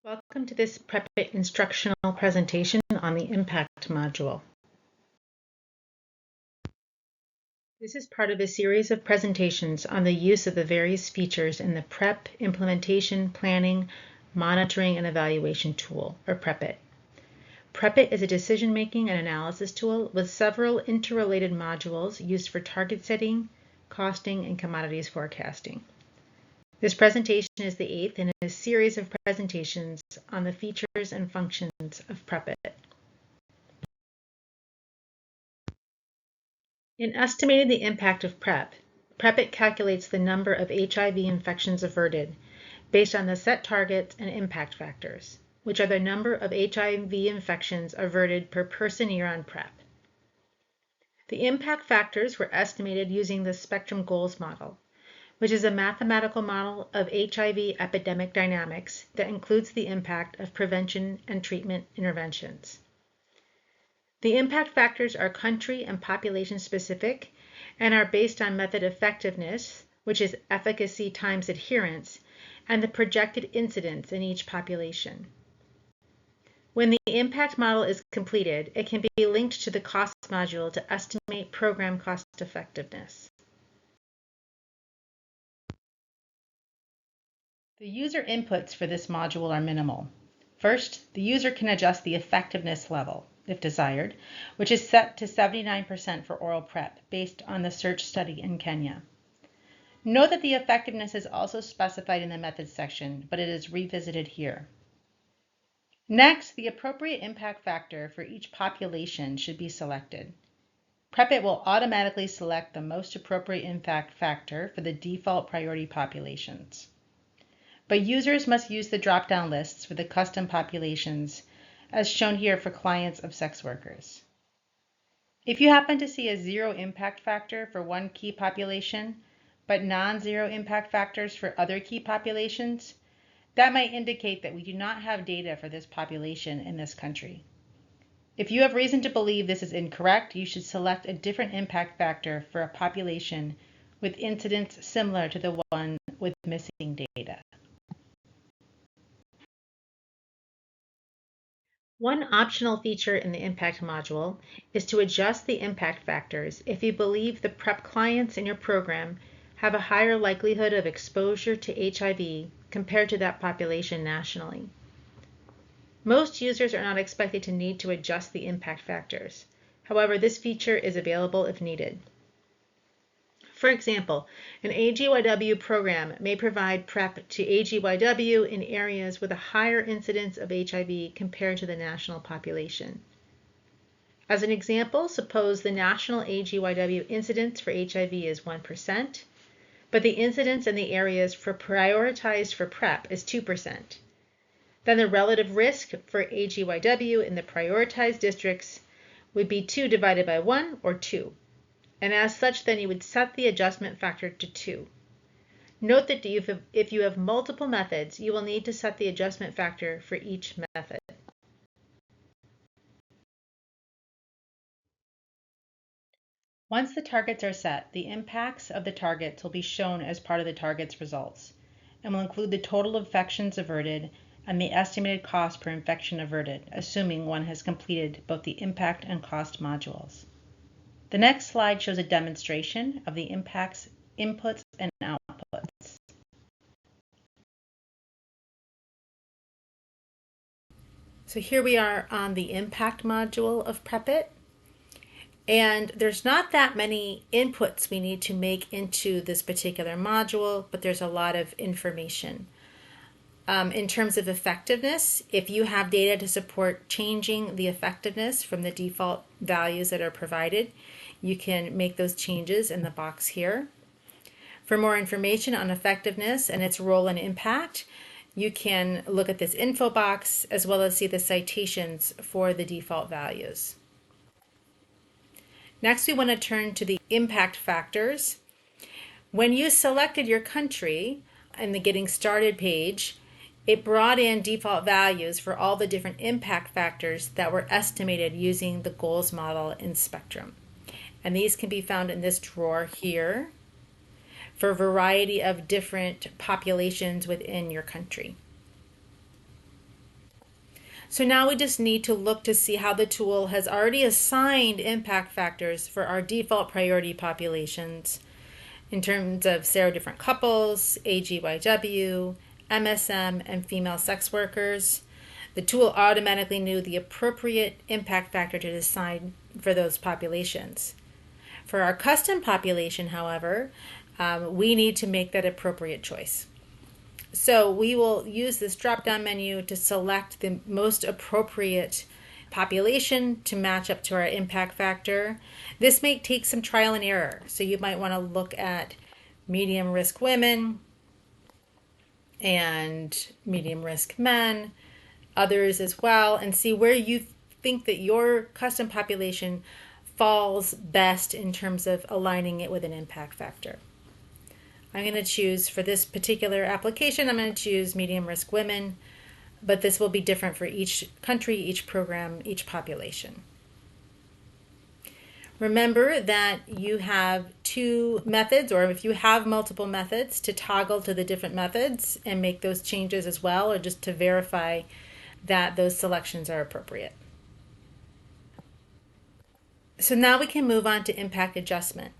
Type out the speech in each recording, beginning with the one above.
Welcome to this Prep-It instructional presentation on the impact module. This is part of a series of presentations on the use of the various features in the Prep, Implementation, Planning, Monitoring, and Evaluation tool, or Prep-It. Prep-It is a decision-making and analysis tool with several interrelated modules used for target setting, costing, and commodities forecasting. This presentation is the 8th in a series of presentations on the features and functions of Prep-It. In estimating the impact of Prep-It calculates the number of HIV infections averted based on the set targets and impact factors, which are the number of HIV infections averted per person year on PrEP. The impact factors were estimated using the Spectrum Goals model, which is a mathematical model of HIV epidemic dynamics that includes the impact of prevention and treatment interventions. The impact factors are country and population specific and are based on method effectiveness, which is efficacy times adherence, and the projected incidence in each population. When the impact model is completed, it can be linked to the cost module to estimate program cost effectiveness. The user inputs for this module are minimal. First, the user can adjust the effectiveness level, if desired, which is set to 79% for oral PrEP based on the search study in Kenya. Note that the effectiveness is also specified in the methods section, but it is revisited here. Next, the appropriate impact factor for each population should be selected. Prep-It will automatically select the most appropriate impact factor for the default priority populations. But users must use the drop-down lists for the custom populations, as shown here for clients of sex workers. If you happen to see a zero impact factor for one key population, but non-zero impact factors for other key populations, that might indicate that we do not have data for this population in this country. If you have reason to believe this is incorrect, you should select a different impact factor for a population with incidence similar to the one with missing data. One optional feature in the impact module is to adjust the impact factors if you believe the PrEP clients in your program have a higher likelihood of exposure to HIV compared to that population nationally. Most users are not expected to need to adjust the impact factors. However, this feature is available if needed. For example, an AGYW program may provide PrEP to AGYW in areas with a higher incidence of HIV compared to the national population. As an example, suppose the national AGYW incidence for HIV is 1%, but the incidence in the areas prioritized for PrEP is 2%. Then the relative risk for AGYW in the prioritized districts would be 2 divided by 1, or 2. And as such, then you would set the adjustment factor to 2. Note that if you have multiple methods, you will need to set the adjustment factor for each method. Once the targets are set, the impacts of the targets will be shown as part of the target's results and will include the total infections averted and the estimated cost per infection averted, assuming one has completed both the impact and cost modules. The next slide shows a demonstration of the impacts, inputs, and outputs. So here we are on the impact module of Prep-It. And there's not that many inputs we need to make into this particular module, but there's a lot of information. In terms of effectiveness, if you have data to support changing the effectiveness from the default values that are provided, you can make those changes in the box here. For more information on effectiveness and its role and impact, you can look at this info box as well as see the citations for the default values. Next, we want to turn to the impact factors. When you selected your country in the Getting Started page, it brought in default values for all the different impact factors that were estimated using the goals model in Spectrum. And these can be found in this drawer here for a variety of different populations within your country. So now we just need to look to see how the tool has already assigned impact factors for our default priority populations in terms of serodifferent couples, AGYW, MSM, and female sex workers. The tool automatically knew the appropriate impact factor to assign for those populations. For our custom population, however, we need to make that appropriate choice. So we will use this drop-down menu to select the most appropriate population to match up to our impact factor. This may take some trial and error. So you might want to look at medium risk women and medium risk men, others as well, and see where you think that your custom population falls best in terms of aligning it with an impact factor. I'm going to choose, for this particular application, I'm going to choose medium risk women, but this will be different for each country, each program, each population. Remember that you have two methods, or if you have multiple methods, to toggle to the different methods and make those changes as well, or just to verify that those selections are appropriate. So now we can move on to impact adjustment.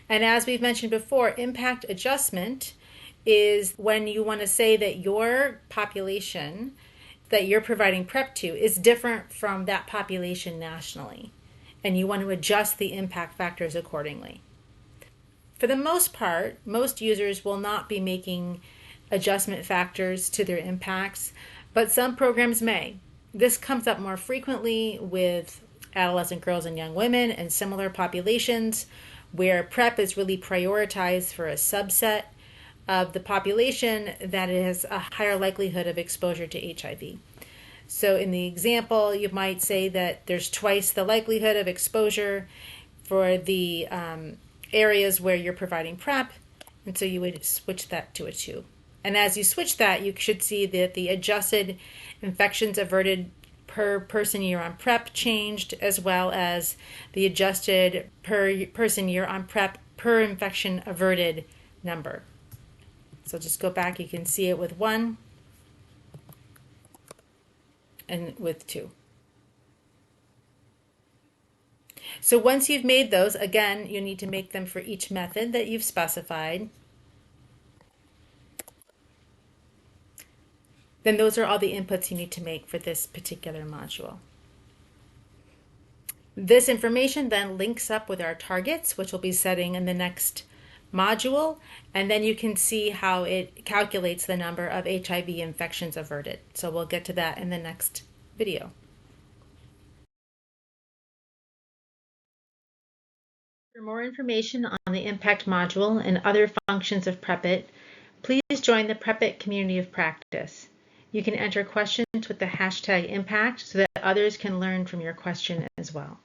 And as we've mentioned before, impact adjustment is when you want to say that your population that you're providing PrEP to is different from that population nationally, and you want to adjust the impact factors accordingly. For the most part, most users will not be making adjustment factors to their impacts, but some programs may. This comes up more frequently with adolescent girls and young women and similar populations where PrEP is really prioritized for a subset of the population that has a higher likelihood of exposure to HIV. So in the example, you might say that there's twice the likelihood of exposure for the areas where you're providing PrEP, and so you would switch that to a 2. And as you switch that, you should see that the adjusted infections averted per person year on PrEP changed, as well as the adjusted per person year on PrEP per infection averted number. So just go back, you can see it with 1 and with 2. So once you've made those, again, you need to make them for each method that you've specified. Then those are all the inputs you need to make for this particular module. This information then links up with our targets, which we'll be setting in the next module, and then you can see how it calculates the number of HIV infections averted. So we'll get to that in the next video. For more information on the impact module and other functions of PrEP-IT, please join the PrEP-IT community of practice. You can enter questions with the hashtag impact so that others can learn from your question as well.